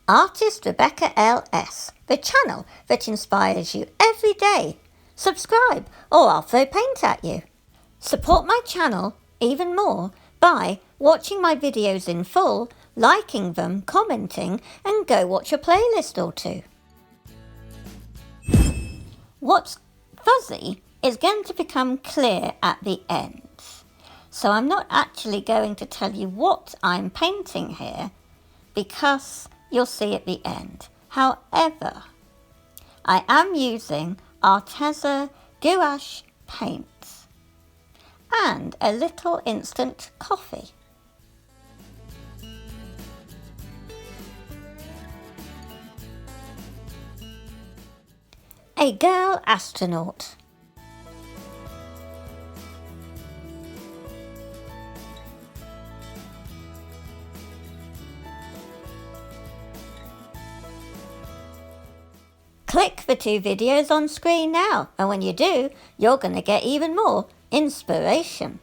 ArtistRebeccaLS, the channel that inspires you every day. Subscribe or I'll throw paint at you. Support my channel even more by watching my videos in full, liking them, commenting, and go watch a playlist or two. What's fuzzy is going to become clear at the end. So I'm not actually going to tell you what I'm painting here because you'll see at the end. However, I am using Arteza Gouache paints and a little instant coffee. A girl astronaut. Click the two videos on screen now, and when you do, you're going to get even more inspiration.